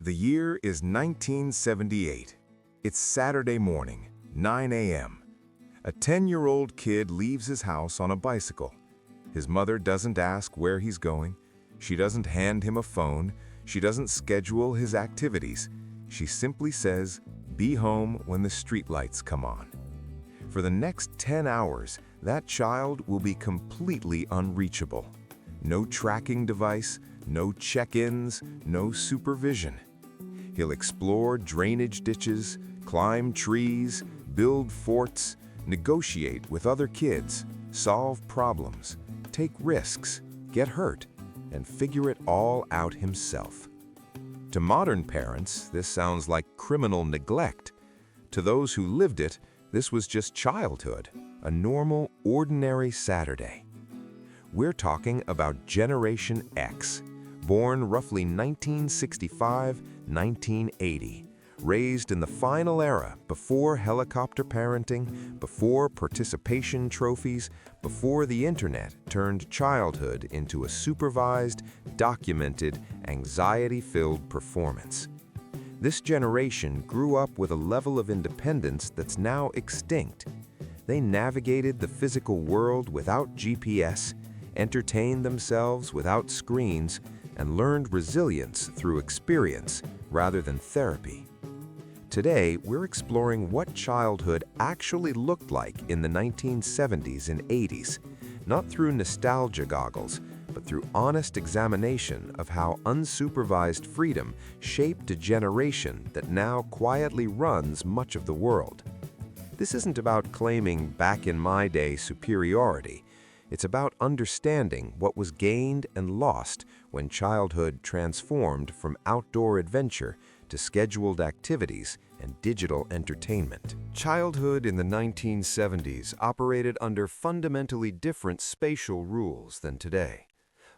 The year is 1978. It's Saturday morning, 9 a.m. A 10-year-old kid leaves his house on a bicycle. His mother doesn't ask where he's going. She doesn't hand him a phone. She doesn't schedule his activities. She simply says, "Be home when the streetlights come on." For the next 10 hours, that child will be completely unreachable. No tracking device, no check-ins, no supervision. He'll explore drainage ditches, climb trees, build forts, negotiate with other kids, solve problems, take risks, get hurt, and figure it all out himself. To modern parents, this sounds like criminal neglect. To those who lived it, this was just childhood, a normal, ordinary Saturday. We're talking about Generation X, born roughly 1965-1980, raised in the final era before helicopter parenting, before participation trophies, before the internet turned childhood into a supervised, documented, anxiety-filled performance. This generation grew up with a level of independence that's now extinct. They navigated the physical world without GPS, entertained themselves without screens, and learned resilience through experience rather than therapy. Today, we're exploring what childhood actually looked like in the 1970s and 80s, not through nostalgia goggles, but through honest examination of how unsupervised freedom shaped a generation that now quietly runs much of the world. This isn't about claiming back in my day superiority. It's about understanding what was gained and lost when childhood transformed from outdoor adventure to scheduled activities and digital entertainment. Childhood in the 1970s operated under fundamentally different spatial rules than today.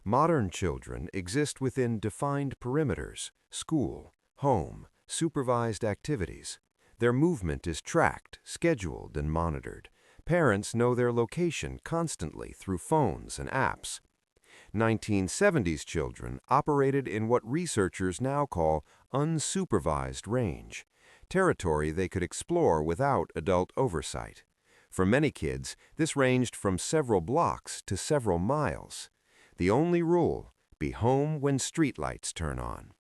Modern children exist within defined perimeters: school, home, supervised activities. Their movement is tracked, scheduled, and monitored. Parents know their location constantly through phones and apps. 1970s children operated in what researchers now call unsupervised range, territory they could explore without adult oversight. For many kids, this ranged from several blocks to several miles. The only rule: be home when streetlights turn on.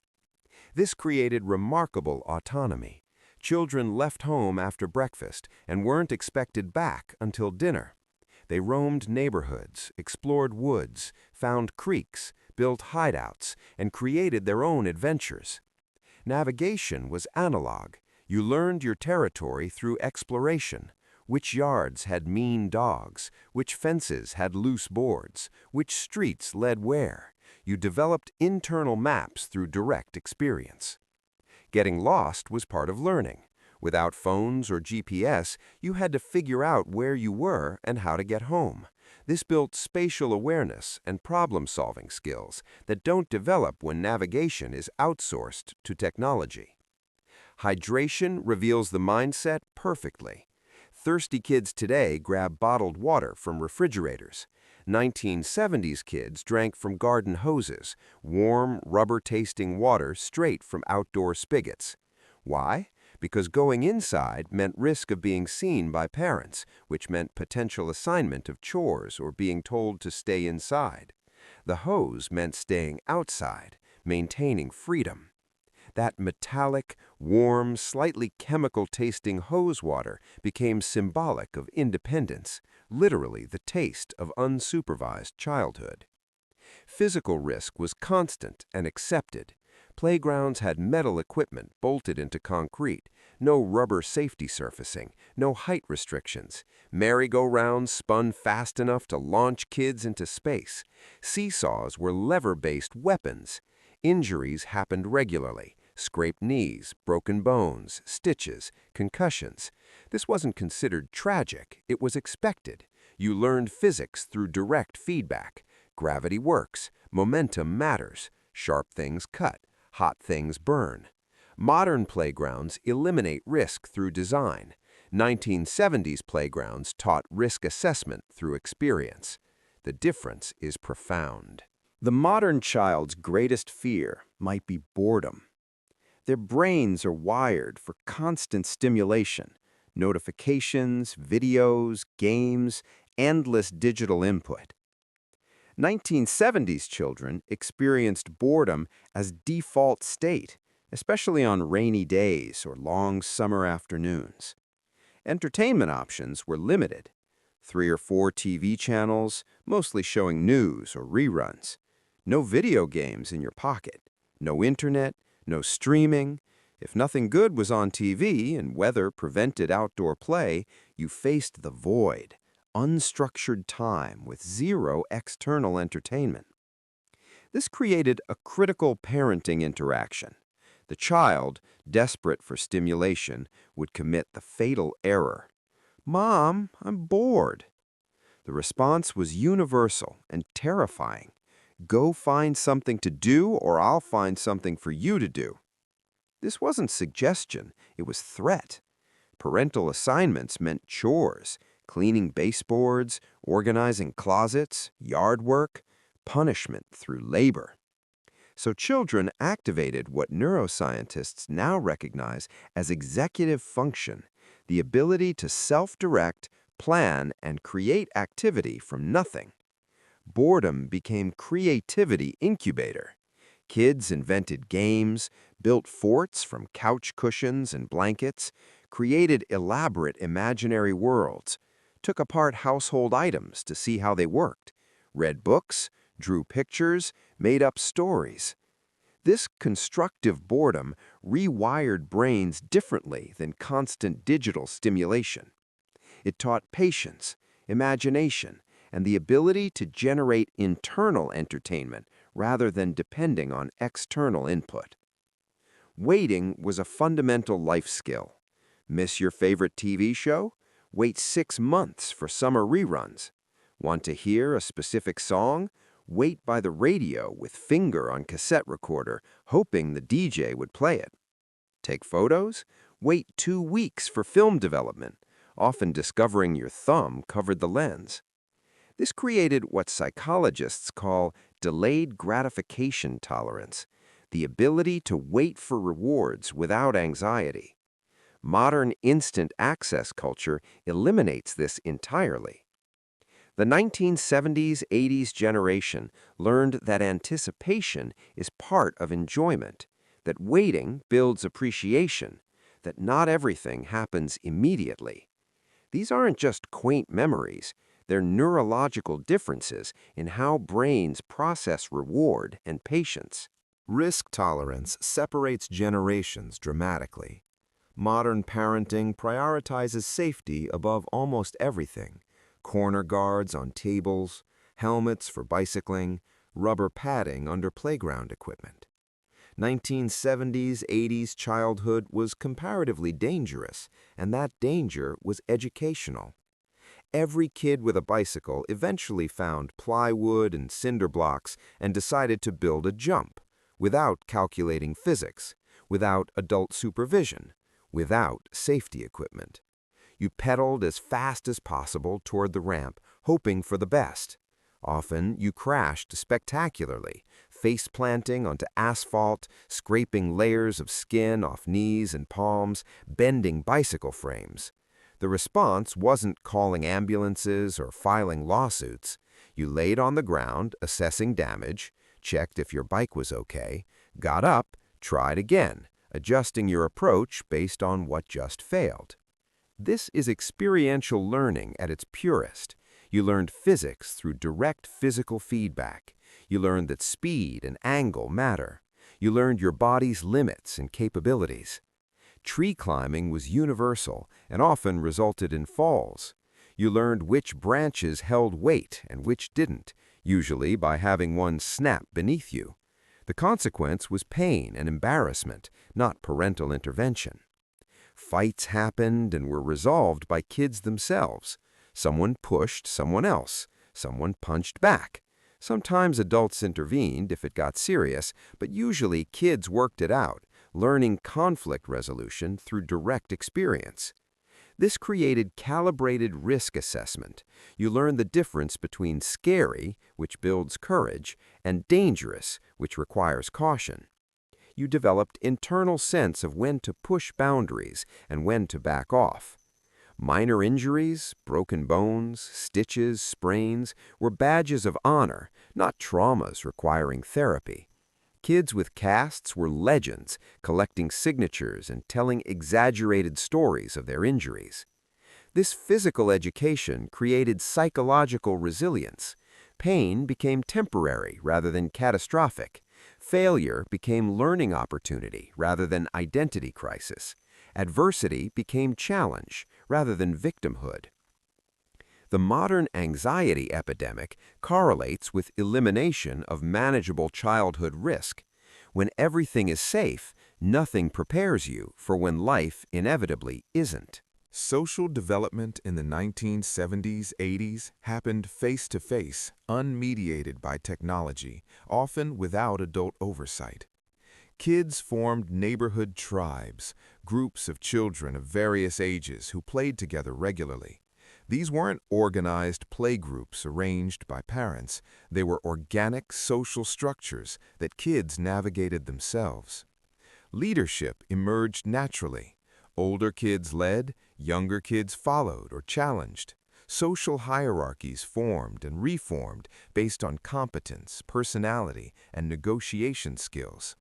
This created remarkable autonomy. Children left home after breakfast and weren't expected back until dinner. They roamed neighborhoods, explored woods, found creeks, built hideouts, and created their own adventures. Navigation was analog. You learned your territory through exploration. Which yards had mean dogs, which fences had loose boards, which streets led where. You developed internal maps through direct experience. Getting lost was part of learning. Without phones or GPS, you had to figure out where you were and how to get home. This built spatial awareness and problem-solving skills that don't develop when navigation is outsourced to technology. Hydration reveals the mindset perfectly. Thirsty kids today grab bottled water from refrigerators. 1970s kids drank from garden hoses, warm, rubber-tasting water straight from outdoor spigots. Why? Because going inside meant risk of being seen by parents, which meant potential assignment of chores or being told to stay inside. The hose meant staying outside, maintaining freedom. That metallic, warm, slightly chemical-tasting hose water became symbolic of independence, literally the taste of unsupervised childhood. Physical risk was constant and accepted. Playgrounds had metal equipment bolted into concrete, no rubber safety surfacing, no height restrictions. Merry-go-rounds spun fast enough to launch kids into space. Seesaws were lever-based weapons. Injuries happened regularly: scraped knees, broken bones, stitches, concussions. This wasn't considered tragic, it was expected. You learned physics through direct feedback. Gravity works, momentum matters, sharp things cut, hot things burn. Modern playgrounds eliminate risk through design. 1970s playgrounds taught risk assessment through experience. The difference is profound. The modern child's greatest fear might be boredom. Their brains are wired for constant stimulation, notifications, videos, games, endless digital input. 1970s children experienced boredom as default state, especially on rainy days or long summer afternoons. Entertainment options were limited. 3 or 4 TV channels, mostly showing news or reruns. No video games in your pocket. No internet, no streaming. If nothing good was on TV and weather prevented outdoor play, you faced the void, unstructured time with zero external entertainment. This created a critical parenting interaction. The child, desperate for stimulation, would commit the fatal error. "Mom, I'm bored." The response was universal and terrifying. "Go find something to do or I'll find something for you to do." This wasn't suggestion, it was threat. Parental assignments meant chores, cleaning baseboards, organizing closets, yard work, punishment through labor. So children activated what neuroscientists now recognize as executive function, the ability to self-direct, plan, and create activity from nothing. Boredom became creativity incubator. Kids invented games, built forts from couch cushions and blankets, created elaborate imaginary worlds, took apart household items to see how they worked, read books, drew pictures, made up stories. This constructive boredom rewired brains differently than constant digital stimulation. It taught patience, imagination, and the ability to generate internal entertainment rather than depending on external input. Waiting was a fundamental life skill. Miss your favorite TV show? Wait 6 months for summer reruns. Want to hear a specific song? Wait by the radio with finger on cassette recorder, hoping the DJ would play it. Take photos? Wait 2 weeks for film development, often discovering your thumb covered the lens. This created what psychologists call delayed gratification tolerance, the ability to wait for rewards without anxiety. Modern instant access culture eliminates this entirely. The 1970s-80s generation learned that anticipation is part of enjoyment, that waiting builds appreciation, that not everything happens immediately. These aren't just quaint memories, they're neurological differences in how brains process reward and patience. Risk tolerance separates generations dramatically. Modern parenting prioritizes safety above almost everything. Corner guards on tables, helmets for bicycling, rubber padding under playground equipment. 1970s-80s childhood was comparatively dangerous, and that danger was educational. Every kid with a bicycle eventually found plywood and cinder blocks and decided to build a jump, without calculating physics, without adult supervision, without safety equipment. You pedaled as fast as possible toward the ramp, hoping for the best. Often, you crashed spectacularly, face-planting onto asphalt, scraping layers of skin off knees and palms, bending bicycle frames. The response wasn't calling ambulances or filing lawsuits. You laid on the ground, assessing damage, checked if your bike was okay, got up, tried again, adjusting your approach based on what just failed. This is experiential learning at its purest. You learned physics through direct physical feedback. You learned that speed and angle matter. You learned your body's limits and capabilities. Tree climbing was universal and often resulted in falls. You learned which branches held weight and which didn't, usually by having one snap beneath you. The consequence was pain and embarrassment, not parental intervention. Fights happened and were resolved by kids themselves. Someone pushed someone else. Someone punched back. Sometimes adults intervened if it got serious, but usually kids worked it out, learning conflict resolution through direct experience. This created calibrated risk assessment. You learn the difference between scary, which builds courage, and dangerous, which requires caution. you developed internal sense of when to push boundaries and when to back off. Minor injuries, broken bones, stitches, sprains were badges of honor, not traumas requiring therapy. Kids with casts were legends, collecting signatures and telling exaggerated stories of their injuries. This physical education created psychological resilience. Pain became temporary rather than catastrophic. Failure became learning opportunity rather than identity crisis. Adversity became challenge rather than victimhood. The modern anxiety epidemic correlates with elimination of manageable childhood risk. When everything is safe, nothing prepares you for when life inevitably isn't. Social development in the 1970s-80s happened face-to-face, unmediated by technology, often without adult oversight. Kids formed neighborhood tribes, groups of children of various ages who played together regularly. These weren't organized playgroups arranged by parents. They were organic social structures that kids navigated themselves. Leadership emerged naturally. Older kids led, younger kids followed or challenged. Social hierarchies formed and reformed based on competence, personality, and negotiation skills.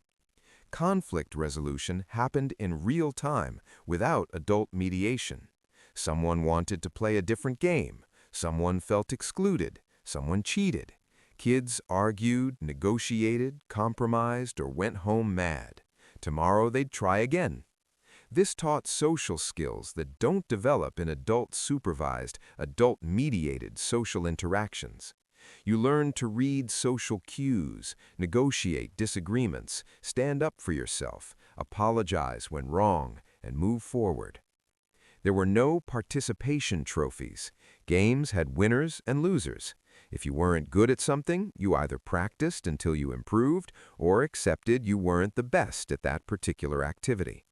Conflict resolution happened in real time without adult mediation. Someone wanted to play a different game. Someone felt excluded. Someone cheated. Kids argued, negotiated, compromised, or went home mad. Tomorrow they'd try again. This taught social skills that don't develop in adult-supervised, adult-mediated social interactions. You learn to read social cues, negotiate disagreements, stand up for yourself, apologize when wrong, and move forward. There were no participation trophies. Games had winners and losers. If you weren't good at something, you either practiced until you improved or accepted you weren't the best at that particular activity.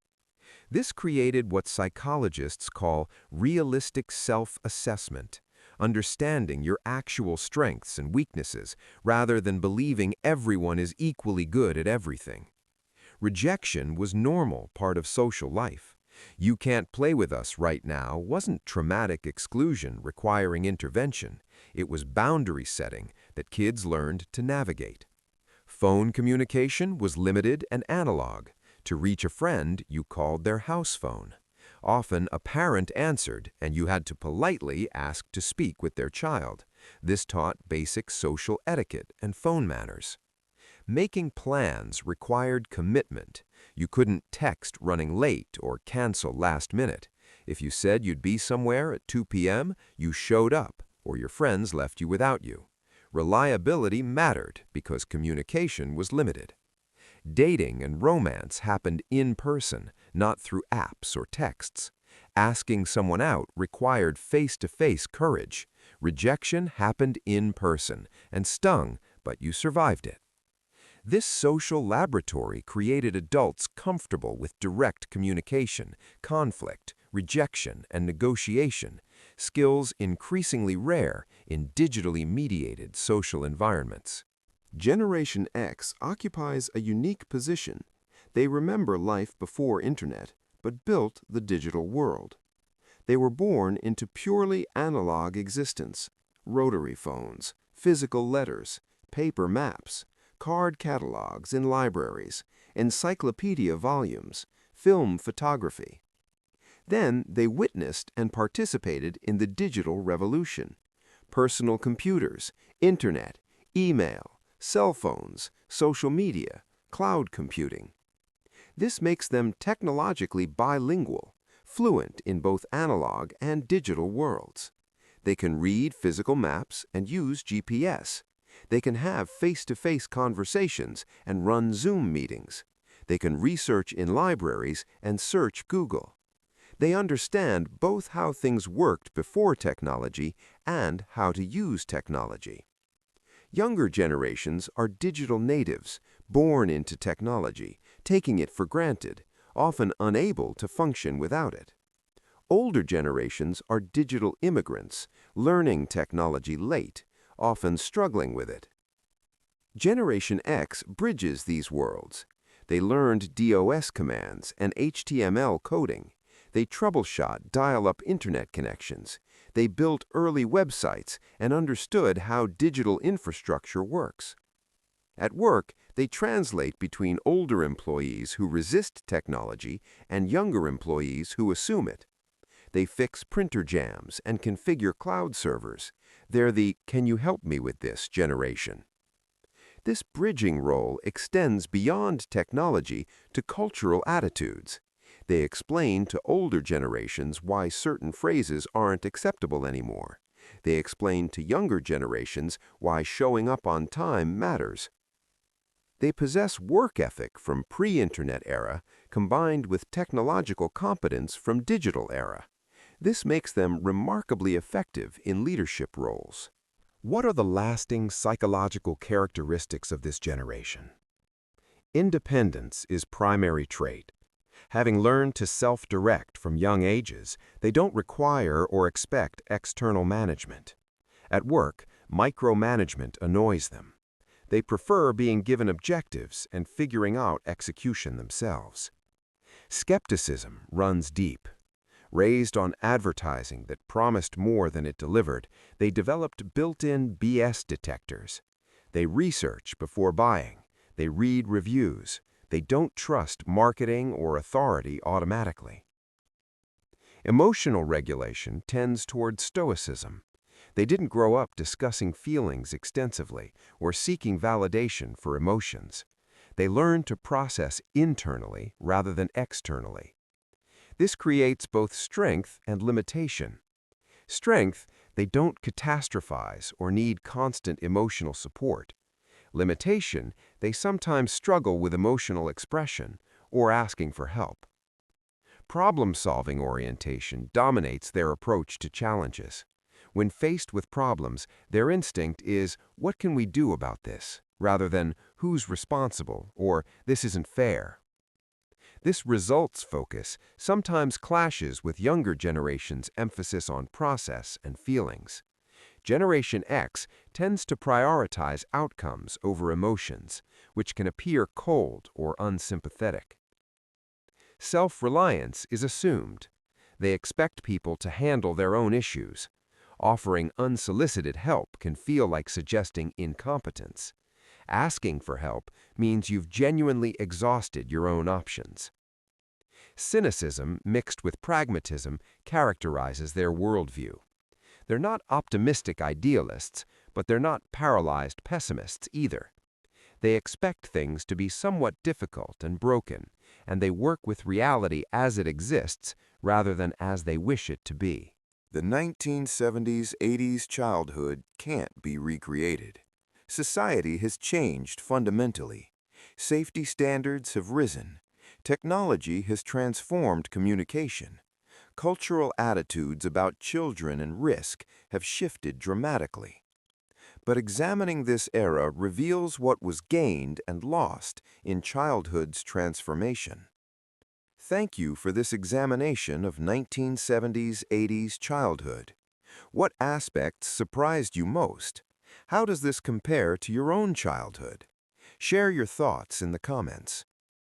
This created what psychologists call realistic self-assessment, understanding your actual strengths and weaknesses rather than believing everyone is equally good at everything. Rejection was normal part of social life. "You can't play with us right now" wasn't traumatic exclusion requiring intervention. It was boundary setting that kids learned to navigate. Phone communication was limited and analog. To reach a friend, you called their house phone. Often a parent answered, and you had to politely ask to speak with their child. This taught basic social etiquette and phone manners. Making plans required commitment. You couldn't text running late or cancel last minute. If you said you'd be somewhere at 2 p.m., you showed up, or your friends left you without you. Reliability mattered because communication was limited. Dating and romance happened in person, not through apps or texts. Asking someone out required face-to-face courage. Rejection happened in person and stung, but you survived it. This social laboratory created adults comfortable with direct communication, conflict, rejection, and negotiation, skills increasingly rare in digitally mediated social environments. Generation X occupies a unique position. They remember life before internet, but built the digital world. They were born into purely analog existence: rotary phones, physical letters, paper maps, card catalogs in libraries, encyclopedia volumes, film photography. Then they witnessed and participated in the digital revolution: personal computers, internet, email, cell phones, social media, cloud computing. This makes them technologically bilingual, fluent in both analog and digital worlds. They can read physical maps and use GPS. They can have face-to-face conversations and run Zoom meetings. They can research in libraries and search Google. They understand both how things worked before technology and how to use technology. Younger generations are digital natives, born into technology, taking it for granted, often unable to function without it. Older generations are digital immigrants, learning technology late, often struggling with it. Generation X bridges these worlds. They learned DOS commands and HTML coding. They troubleshot dial-up internet connections. They built early websites and understood how digital infrastructure works. At work, they translate between older employees who resist technology and younger employees who assume it. They fix printer jams and configure cloud servers. They're the "can you help me with this" generation. This bridging role extends beyond technology to cultural attitudes. They explain to older generations why certain phrases aren't acceptable anymore. They explain to younger generations why showing up on time matters. They possess work ethic from pre-internet era combined with technological competence from digital era. This makes them remarkably effective in leadership roles. What are the lasting psychological characteristics of this generation? Independence is primary trait. Having learned to self-direct from young ages, they don't require or expect external management. At work, micromanagement annoys them. They prefer being given objectives and figuring out execution themselves. Skepticism runs deep. Raised on advertising that promised more than it delivered, they developed built-in BS detectors. They research before buying. They read reviews. They don't trust marketing or authority automatically. Emotional regulation tends toward stoicism. They didn't grow up discussing feelings extensively or seeking validation for emotions. They learned to process internally rather than externally. This creates both strength and limitation. Strength, they don't catastrophize or need constant emotional support. Limitation, they sometimes struggle with emotional expression or asking for help. Problem-solving orientation dominates their approach to challenges. When faced with problems, their instinct is, "What can we do about this?" rather than "who's responsible" or "this isn't fair." This results focus sometimes clashes with younger generations' emphasis on process and feelings. Generation X tends to prioritize outcomes over emotions, which can appear cold or unsympathetic. Self-reliance is assumed. They expect people to handle their own issues. Offering unsolicited help can feel like suggesting incompetence. Asking for help means you've genuinely exhausted your own options. Cynicism mixed with pragmatism characterizes their worldview. They're not optimistic idealists, but they're not paralyzed pessimists either. They expect things to be somewhat difficult and broken, and they work with reality as it exists rather than as they wish it to be. The 1970s-80s childhood can't be recreated. Society has changed fundamentally. Safety standards have risen. Technology has transformed communication. Cultural attitudes about children and risk have shifted dramatically. But examining this era reveals what was gained and lost in childhood's transformation. Thank you for this examination of 1970s-80s childhood. What aspects surprised you most? How does this compare to your own childhood? Share your thoughts in the comments.